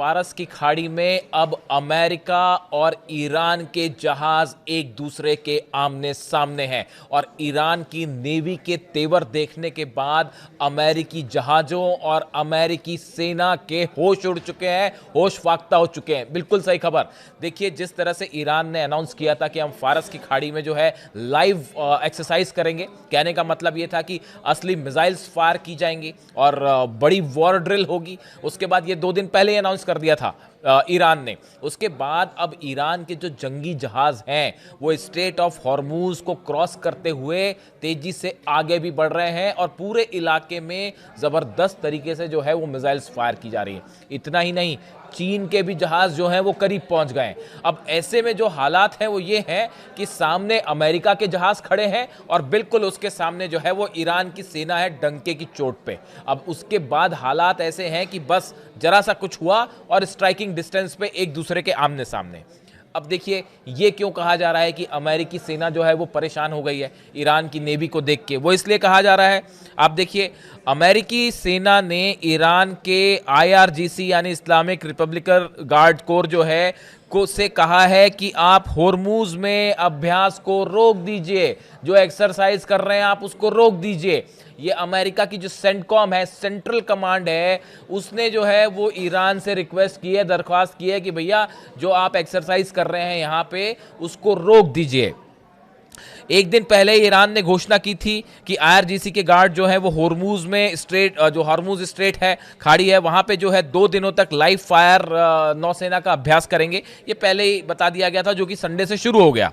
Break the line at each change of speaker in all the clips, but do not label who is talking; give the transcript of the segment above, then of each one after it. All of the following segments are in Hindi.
फारस की खाड़ी में अब अमेरिका और ईरान के जहाज एक दूसरे के आमने सामने हैं और ईरान की नेवी के तेवर देखने के बाद अमेरिकी जहाजों और अमेरिकी सेना के होश उड़ चुके हैं, होश फाख्ता हो चुके हैं। बिल्कुल सही खबर। देखिए, जिस तरह से ईरान ने अनाउंस किया था कि हम फारस की खाड़ी में जो है लाइव एक्सरसाइज करेंगे, कहने का मतलब यह था कि असली मिसाइल्स फायर की जाएंगी और बड़ी वॉर ड्रिल होगी। उसके बाद ये 2 दिन पहले अनाउंस कर दिया था ईरान ने। उसके बाद अब ईरान के जो जंगी जहाज हैं वो स्ट्रेट ऑफ हॉर्मूज को क्रॉस करते हुए तेजी से आगे भी बढ़ रहे हैं और पूरे इलाके में जबरदस्त तरीके से जो है वो मिसाइल्स फायर की जा रही है। इतना ही नहीं, चीन के भी जहाज जो हैं वो करीब पहुंच गए हैं। अब ऐसे में जो हालात हैं वो ये हैं कि सामने अमेरिका के जहाज खड़े हैं और बिल्कुल उसके सामने जो है वो ईरान की सेना है डंके की चोट पे। अब उसके बाद हालात ऐसे हैं कि बस जरा सा कुछ हुआ और स्ट्राइकिंग डिस्टेंस पे एक दूसरे के आमने सामने। अब देखिए, ये क्यों कहा जा रहा है कि अमेरिकी सेना जो है वो परेशान हो गई है ईरान की नेवी को देख के? वो इसलिए कहा जा रहा है, आप देखिए, अमेरिकी सेना ने ईरान के IRGC यानी इस्लामिक रिपब्लिकन गार्ड कोर जो है को से कहा है कि आप होर्मुज में अभ्यास को रोक दीजिए, जो एक्सरसाइज कर रहे हैं आप उसको रोक दीजिए। ये अमेरिका की जो सेंटकॉम है, सेंट्रल कमांड है, उसने जो है वो ईरान से रिक्वेस्ट की है, दरख्वास्त की है कि भैया जो आप एक्सरसाइज कर रहे हैं यहाँ पे उसको रोक दीजिए। एक दिन पहले ईरान ने घोषणा की थी कि IRGC के गार्ड जो है वो होर्मुज में स्ट्रेट, जो हॉर्मुज स्ट्रेट है, खाड़ी है, वहां पे जो है 2 दिनों तक लाइव फायर नौसेना का अभ्यास करेंगे। ये पहले ही बता दिया गया था, जो कि संडे से शुरू हो गया।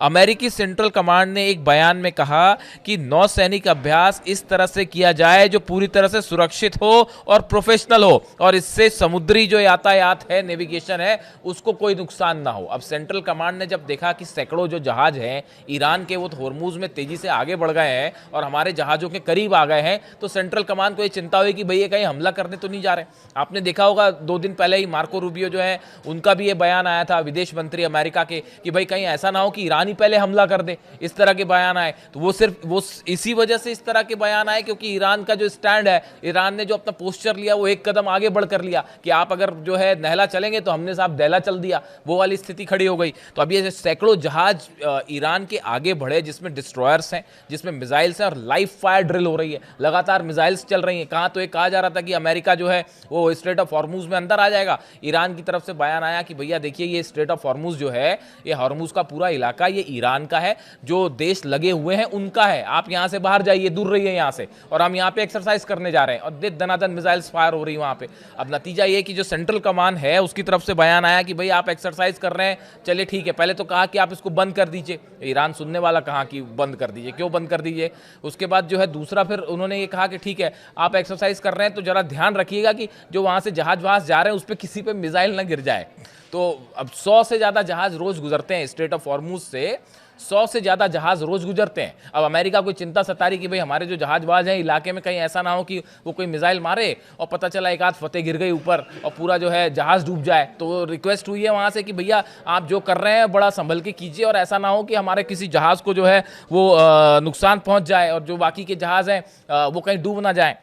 अमेरिकी सेंट्रल कमांड ने एक बयान में कहा कि नौसैनिक अभ्यास इस तरह से किया जाए जो पूरी तरह से सुरक्षित हो और प्रोफेशनल हो और इससे समुद्री जो यातायात है, नेविगेशन है, उसको कोई नुकसान ना हो। अब सेंट्रल कमांड ने जब देखा कि सैकड़ों जो जहाज हैं ईरान के वो होर्मुज में तेजी से आगे बढ़ गए हैं और हमारे जहाजों के करीब आ गए हैं, तो सेंट्रल कमांड को ये चिंता हुई कि भैया कहीं हमला करने तो नहीं जा रहे। आपने देखा होगा 2 दिन पहले ही मार्को रूबियो जो है उनका भी ये बयान आया था, विदेश मंत्री अमेरिका के, कि भाई कहीं ऐसा ना हो कि ईरान ही पहले हमला कर दे। इस तरह के बयान आए, तो वो इसी वजह से इस तरह के बयान आए क्योंकि ईरान का जो स्टैंड है, ईरान ने जो अपना पोस्चर लिया वो एक कदम आगे बढ़कर लिया कि आप अगर जो है नहला चलेंगे तो हमने साहब दहला चल दिया, वो वाली स्थिति खड़ी हो गई। तो अब ये सैकड़ों जहाज ईरान के आगे बढ़े, जिसमें डिस्ट्रॉयर्स हैं, जिसमें मिसाइल्स हैं और लाइव फायर ड्रिल हो रही है, लगातार मिसाइल्स चल रही हैं। कहां तो एक कहा जा रहा था कि अमेरिका जो है वो स्ट्रेट ऑफ हॉर्मुज में अंदर आ जाएगा। ईरान की तरफ से बयान आया कि भैया देखिए, ये स्ट्रेट ऑफ हॉर्मुज जो है, ये हॉर्मुज का पूरा इलाका ये ईरान का है, जो देश लगे हुए हैं उनका है, आप यहां से बाहर जाइए, दूर रहिए यहां से, और हम यहां पे एक्सरसाइज करने जा रहे हैं। और दनादन मिसाइल्स फायर हो रही है वहां पे। अब नतीजा ये कि जो सेंट्रल कमांड है उसकी तरफ से बयान आया कि भाई आप एक्सरसाइज कर रहे हैं, चलिए ठीक है। पहले तो कहा कि आप इसको बंद कर दीजिए, ईरान सुनने वाला कहा कि बंद कर दीजिए, क्यों बंद कर दीजिए। उसके बाद जो है दूसरा फिर उन्होंने ये कहा कि ठीक है, आप एक्सरसाइज कर रहे हैं तो जरा ध्यान रखिएगा कि जो वहां से जहाज वहां जा रहे हैं उस पर किसी पे मिसाइल ना गिर जाए। तो अब 100 से ज्यादा जहाज रोज गुजरते हैं स्ट्रेट ऑफ हॉर्मुज से, 100 से ज्यादा जहाज रोज गुजरते हैं। अब अमेरिका को चिंता सता रही कि भाई हमारे जो जहाजबाज हैं इलाके में कहीं ऐसा ना हो कि वो कोई मिसाइल मारे और पता चला एक आध फतेह गिर गई ऊपर और पूरा जो है जहाज डूब जाए। तो रिक्वेस्ट हुई है वहां से कि भैया आप जो कर रहे हैं बड़ा संभल के कीजिए और ऐसा ना हो कि हमारे किसी जहाज को जो है वो नुकसान पहुंच जाए और जो बाकी के जहाज हैं वो कहीं डूब ना जाए।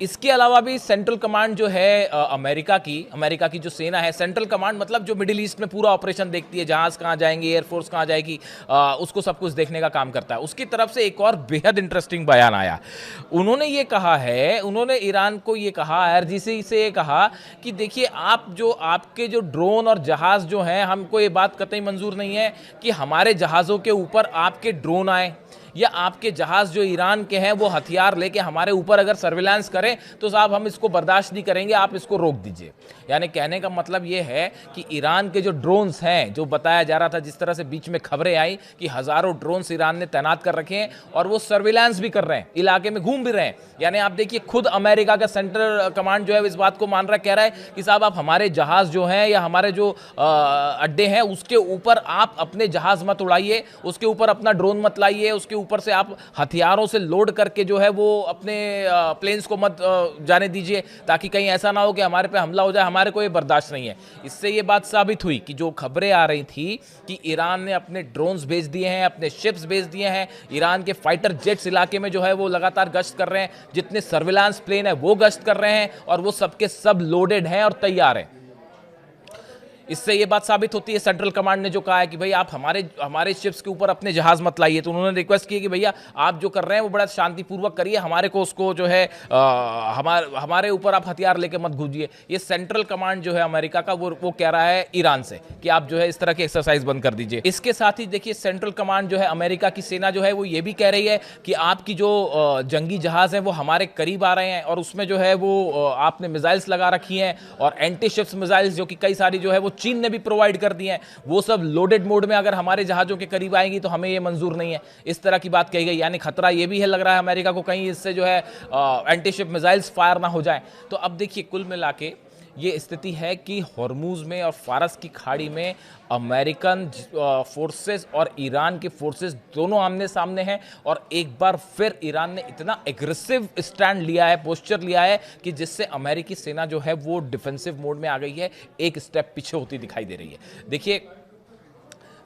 इसके अलावा भी सेंट्रल कमांड जो है अमेरिका की जो सेना है, सेंट्रल कमांड मतलब जो मिडिल ईस्ट में पूरा ऑपरेशन देखती है, जहाज कहाँ जाएंगे, एयरफोर्स कहाँ जाएगी, उसको सब कुछ देखने का काम करता है। उसकी तरफ से एक और बेहद इंटरेस्टिंग बयान आया। उन्होंने ये कहा है, उन्होंने ईरान को ये कहा, IRGC से ये कहा कि देखिए, आप जो आपके जो ड्रोन और जहाज जो हैं, हमको ये बात कतई मंजूर नहीं है कि हमारे जहाज़ों के ऊपर आपके ड्रोन आए या आपके जहाज जो ईरान के हैं वो हथियार लेके हमारे ऊपर अगर सर्विलांस करें तो साहब हम इसको बर्दाश्त नहीं करेंगे, आप इसको रोक दीजिए। यानी कहने का मतलब ये है कि ईरान के जो ड्रोन्स हैं, जो बताया जा रहा था, जिस तरह से बीच में खबरें आई कि हजारों ड्रोन्स ईरान ने तैनात कर रखे हैं और वो सर्विलांस भी कर रहे हैं, इलाके में घूम भी रहे हैं। यानी आप देखिए, खुद अमेरिका का सेंट्रल कमांड जो है इस बात को मान रहा, कह रहा है कि साहब आप हमारे जहाज जो हैं या हमारे जो अड्डे हैं उसके ऊपर आप अपने जहाज मत उड़ाइए, उसके ऊपर अपना ड्रोन मत लाइए, उसके ऊपर से आप हथियारों से लोड करके जो है वो अपने प्लेन्स को मत जाने दीजिए, ताकि कहीं ऐसा ना हो कि हमारे पे हमला हो जाए, हमारे को ये बर्दाश्त नहीं है। इससे ये बात साबित हुई कि जो खबरें आ रही थी कि ईरान ने अपने ड्रोन्स भेज दिए हैं, अपने शिप्स भेज दिए हैं, ईरान के फाइटर जेट्स इलाके में जो है वो लगातार गश्त कर रहे हैं, जितने सर्विलांस प्लेन है वो गश्त कर रहे हैं और वो सबके सब लोडेड हैं और तैयार हैं। इससे ये बात साबित होती है, सेंट्रल कमांड ने जो कहा है कि भाई आप हमारे हमारे शिप्स के ऊपर अपने जहाज मत लाइए, तो उन्होंने रिक्वेस्ट की कि भैया आप जो कर रहे हैं वो बड़ा शांतिपूर्वक करिए, हमारे को उसको जो है हमारे ऊपर आप हथियार लेके मत घुसिए। ये सेंट्रल कमांड जो है अमेरिका का वो कह रहा है ईरान से कि आप जो है इस तरह की एक्सरसाइज बंद कर दीजिए। इसके साथ ही देखिए सेंट्रल कमांड जो है अमेरिका की सेना जो है वो ये भी कह रही है कि आपकी जो जंगी जहाज है वो हमारे करीब आ रहे हैं और उसमें जो है वो आपने मिसाइल्स लगा रखी हैं और एंटी शिप्स मिसाइल्स जो कि कई सारी जो है वो चीन ने भी प्रोवाइड कर दी हैं, वो सब लोडेड मोड में अगर हमारे जहाजों के करीब आएंगी तो हमें ये मंजूर नहीं है। इस तरह की बात कही गई, यानी खतरा ये भी है लग रहा है अमेरिका को कहीं इससे जो है एंटी शिप मिसाइल्स फायर ना हो जाए। तो अब देखिए कुल मिला के ये स्थिति है कि हॉर्मूज में और फारस की खाड़ी में अमेरिकन फोर्सेस और ईरान के फोर्सेस दोनों आमने सामने हैं और एक बार फिर ईरान ने इतना एग्रेसिव स्टैंड लिया है, पोस्चर लिया है कि जिससे अमेरिकी सेना जो है वो डिफेंसिव मोड में आ गई है, एक स्टेप पीछे होती दिखाई दे रही है। देखिए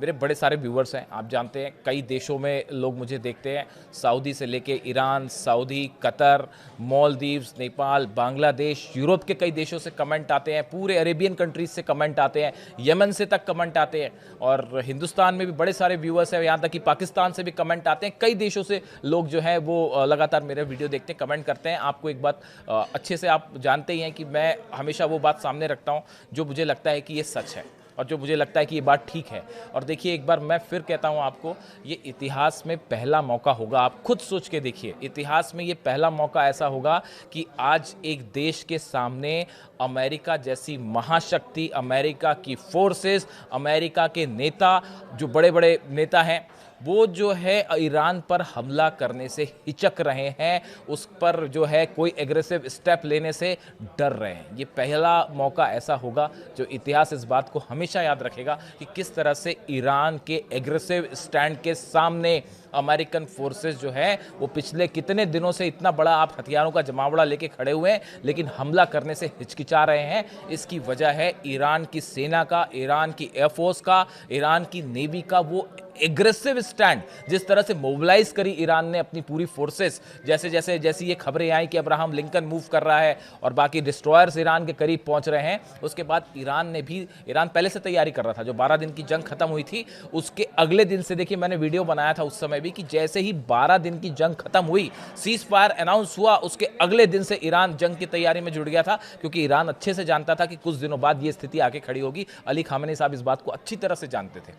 मेरे बड़े सारे व्यूवर्स हैं, आप जानते हैं कई देशों में लोग मुझे देखते हैं, सऊदी से लेके Iran, Saudi, Qatar, Maldives, Nepal, Bangladesh, Europe के कई देशों से कमेंट आते हैं, पूरे अरेबियन कंट्रीज से कमेंट आते हैं, यमन से तक कमेंट आते हैं और हिंदुस्तान में भी बड़े सारे व्यूवर्स हैं, यहाँ तक कि पाकिस्तान से भी कमेंट आते हैं। कई देशों से लोग जो है वो लगातार मेरे वीडियो देखते हैं, कमेंट करते हैं। आपको एक बात अच्छे से आप जानते ही हैं कि मैं हमेशा वो बात सामने रखता हूँ जो मुझे लगता है कि ये सच है और जो मुझे लगता है कि ये बात ठीक है। और देखिए एक बार मैं फिर कहता हूँ आपको, ये इतिहास में पहला मौका होगा, आप खुद सोच के देखिए, इतिहास में ये पहला मौका ऐसा होगा कि आज एक देश के सामने अमेरिका जैसी महाशक्ति, अमेरिका की फोर्सेस, अमेरिका के नेता, जो बड़े बड़े नेता हैं, वो जो है ईरान पर हमला करने से हिचक रहे हैं, उस पर जो है कोई एग्रेसिव स्टेप लेने से डर रहे हैं। ये पहला मौका ऐसा होगा जो इतिहास इस बात को हमेशा याद रखेगा कि किस तरह से ईरान के एग्रेसिव स्टैंड के सामने अमेरिकन फोर्सेस जो है वो पिछले कितने दिनों से इतना बड़ा आप हथियारों का जमावड़ा लेके खड़े हुए हैं लेकिन हमला करने से हिचकिचा रहे हैं। इसकी वजह है ईरान की सेना का, ईरान की एयरफोर्स का, ईरान की नेवी का वो एग्रेसिव स्टैंड, जिस तरह से मोबिलाइज करी ईरान ने अपनी पूरी फोर्सेस। जैसी ये खबरें आई कि अब्राहम लिंकन मूव कर रहा है और बाकी डिस्ट्रॉयर्स ईरान के करीब पहुंच रहे हैं, उसके बाद ईरान पहले से तैयारी कर रहा था। जो 12 दिन की जंग खत्म हुई थी उसके अगले दिन से, देखिए मैंने वीडियो बनाया था उस समय भी, कि जैसे ही 12 दिन की जंग खत्म हुई, सीज फायर अनाउंस हुआ, उसके अगले दिन से ईरान जंग की तैयारी में जुट गया था, क्योंकि ईरान अच्छे से जानता था कि कुछ दिनों बाद ये स्थिति आके खड़ी होगी। अली खामेनी साहब इस बात को अच्छी तरह से जानते थे।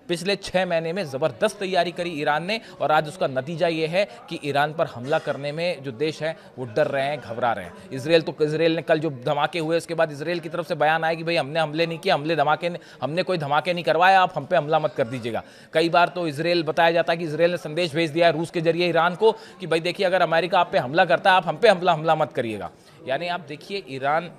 पिछले 6 महीने में जबरदस्त तैयारी करी ईरान ने और आज उसका नतीजा ये है कि ईरान पर हमला करने में जो देश है वो डर रहे हैं, घबरा रहे हैं। इजराइल ने कल जो धमाके हुए उसके बाद इजराइल की तरफ से बयान आया कि भाई हमने हमले नहीं किए, हमने कोई धमाके नहीं करवाए, आप हम पे हमला मत कर दीजिएगा। कई बार तो इजराइल बताया जाता है कि इजराइल ने संदेश भेज दिया है रूस के जरिए ईरान को कि भाई देखिए अगर अमेरिका आप पे हमला करता है, आप हम पे हमला मत करिएगा। यानी आप देखिए ईरान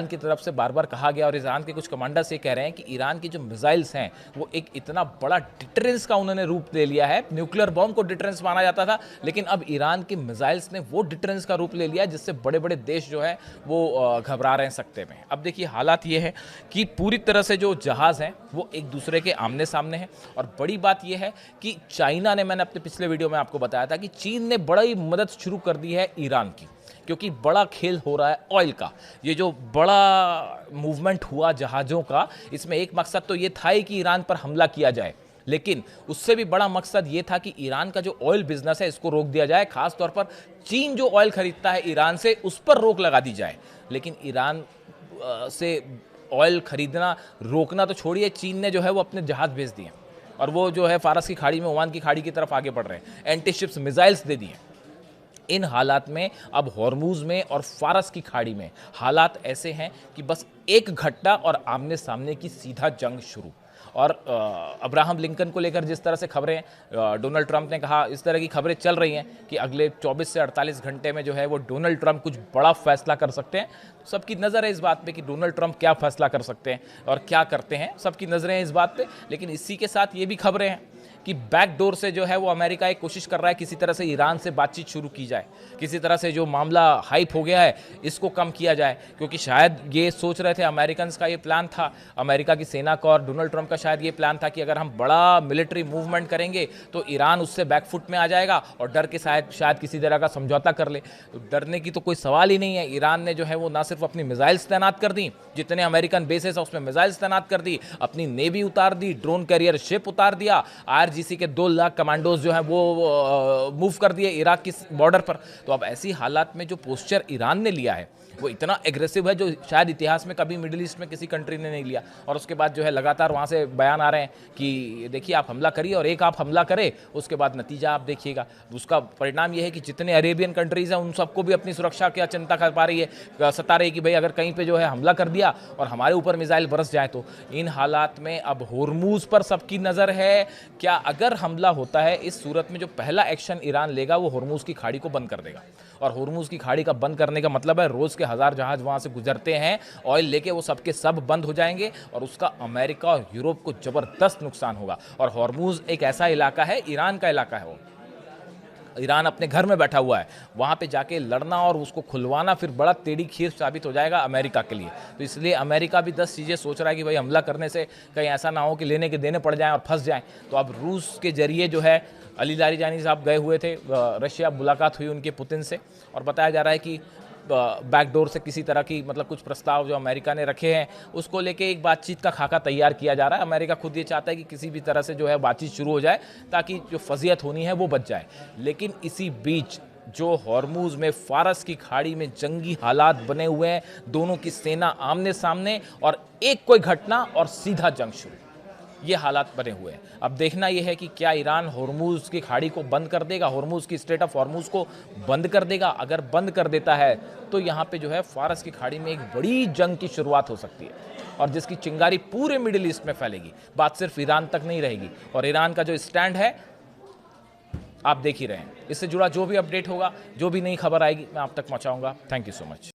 की तरफ से बार बार कहा गया और ईरान के कुछ कमांडर्स ये कह रहे हैं कि ईरान की जो मिसाइल्स हैं वो एक इतना बड़ा डिटरेंस का उन्होंने रूप ले लिया है। न्यूक्लियर बॉम्ब को डिटरेंस माना जाता था, लेकिन अब ईरान की मिसाइल्स ने वो डिटरेंस का रूप ले लिया जिससे बड़े बड़े देश जो है वो घबरा रहे हैं सकते में। अब देखिए हालात ये है कि पूरी तरह से जो जहाज़ हैं वो एक दूसरे के आमने सामने हैं और बड़ी बात यह है कि चाइना ने, मैंने अपने पिछले वीडियो में आपको बताया था कि चीन ने बड़ी मदद शुरू कर दी है ईरान की, क्योंकि बड़ा खेल हो रहा है ऑयल का। ये जो बड़ा मूवमेंट हुआ जहाज़ों का, इसमें एक मकसद तो ये था ही कि ईरान पर हमला किया जाए, लेकिन उससे भी बड़ा मकसद ये था कि ईरान का जो ऑयल बिजनेस है इसको रोक दिया जाए। खास तौर पर चीन जो ऑयल खरीदता है ईरान से, उस पर रोक लगा दी जाए। लेकिन ईरान से ऑयल खरीदना रोकना तो छोड़िए, चीन ने जो है वो अपने जहाज़ भेज दिए और वो जो है फारस की खाड़ी में, ओमान की खाड़ी की तरफ आगे बढ़ रहे हैं, एंटी शिप्स मिसाइल्स दे दिए। इन हालात में अब हॉर्मूज में और फारस की खाड़ी में हालात ऐसे हैं कि बस एक घटना और आमने सामने की सीधा जंग शुरू। और अब्राहम लिंकन को लेकर जिस तरह से खबरें डोनाल्ड ट्रंप ने कहा, इस तरह की खबरें चल रही हैं कि अगले 24 से 48 घंटे में जो है वो डोनाल्ड ट्रंप कुछ बड़ा फैसला कर सकते हैं। तो सबकी नज़र है इस बात पे कि डोनाल्ड ट्रंप क्या फैसला कर सकते हैं और क्या करते हैं, सबकी नज़रें हैं इस बात पे। लेकिन इसी के साथ ये भी खबरें हैं कि बैकडोर से जो है वो अमेरिका एक कोशिश कर रहा है किसी तरह से ईरान से बातचीत शुरू की जाए, किसी तरह से जो मामला हाइप हो गया है इसको कम किया जाए, क्योंकि शायद ये सोच रहे थे अमेरिकन का ये प्लान था, अमेरिका की सेना का और डोनाल्ड ट्रंप का शायद ये प्लान था कि अगर हम बड़ा मिलिट्री मूवमेंट करेंगे तो ईरान उससे बैकफुट में आ जाएगा और डर के शायद किसी तरह का समझौता कर ले। तो डरने की तो कोई सवाल ही नहीं है। ईरान ने जो है वो ना सिर्फ अपनी मिसाइल्स तैनात कर दी, जितने अमेरिकन बेसेस है उसमें मिसाइल्स तैनात कर दी, अपनी नेवी उतार दी, ड्रोन कैरियर शिप उतार दिया, आईआरजीसी के 2 लाख कमांडोज जो है वो मूव कर दिए इराक की बॉर्डर पर। तो अब ऐसी हालात में जो पोस्चर ईरान ने लिया है वो इतना एग्रेसिव है जो शायद इतिहास में कभी मिडिल ईस्ट में किसी कंट्री ने नहीं लिया। और उसके बाद जो है लगातार वहाँ से बयान आ रहे हैं कि देखिए आप हमला करिए, और एक आप हमला करें उसके बाद नतीजा आप देखिएगा। उसका परिणाम ये है कि जितने अरेबियन कंट्रीज हैं उन सबको भी अपनी सुरक्षा की चिंता कर पा रही है, सता रही है कि भाई अगर कहीं पे जो है हमला कर दिया और हमारे ऊपर मिसाइल बरस जाए तो। इन हालात में अब होर्मुज पर सबकी नज़र है। क्या अगर हमला होता है इस सूरत में जो पहला एक्शन ईरान लेगा वो होर्मुज की खाड़ी को बंद कर देगा। और होर्मुज की खाड़ी का बंद करने का मतलब है रोज़ के 1000 जहाज वहाँ से गुजरते हैं ऑयल लेके, वो सबके सब बंद हो जाएंगे और उसका अमेरिका और यूरोप को ज़बरदस्त नुकसान होगा। और होर्मुज एक ऐसा इलाका है, ईरान का इलाका है, वो ईरान अपने घर में बैठा हुआ है, वहाँ पे जाके लड़ना और उसको खुलवाना फिर बड़ा टेढ़ी खीर साबित हो जाएगा अमेरिका के लिए। तो इसलिए अमेरिका भी 10 चीज़ें सोच रहा है कि भाई हमला करने से कहीं ऐसा ना हो कि लेने के देने पड़ जाएं और फंस जाएं। तो अब रूस के जरिए जो है अली लारीजानी साहब गए हुए थे रशिया, मुलाकात हुई उनके पुतिन से, और बताया जा रहा है कि बैकडोर से किसी तरह की मतलब कुछ प्रस्ताव जो अमेरिका ने रखे हैं उसको लेके एक बातचीत का खाका तैयार किया जा रहा है। अमेरिका खुद ये चाहता है कि किसी भी तरह से जो है बातचीत शुरू हो जाए ताकि जो फजीयत होनी है वो बच जाए। लेकिन इसी बीच जो हॉर्मुज में फारस की खाड़ी में जंगी हालात बने हुए हैं, दोनों की सेना आमने सामने और एक कोई घटना और सीधा जंग शुरू, ये हालात बने हुए हैं। अब देखना यह है कि क्या ईरान होर्मुज की खाड़ी को बंद कर देगा, होर्मुज की स्ट्रेट ऑफ होर्मुज को बंद कर देगा। अगर बंद कर देता है तो यहाँ पे जो है फारस की खाड़ी में एक बड़ी जंग की शुरुआत हो सकती है और जिसकी चिंगारी पूरे मिडिल ईस्ट में फैलेगी। बात सिर्फ ईरान तक नहीं रहेगी और ईरान का जो स्टैंड है आप देख ही रहे हैं। इससे जुड़ा जो भी अपडेट होगा, जो भी नई खबर आएगी मैं आप तक पहुँचाऊँगा। Thank you so much.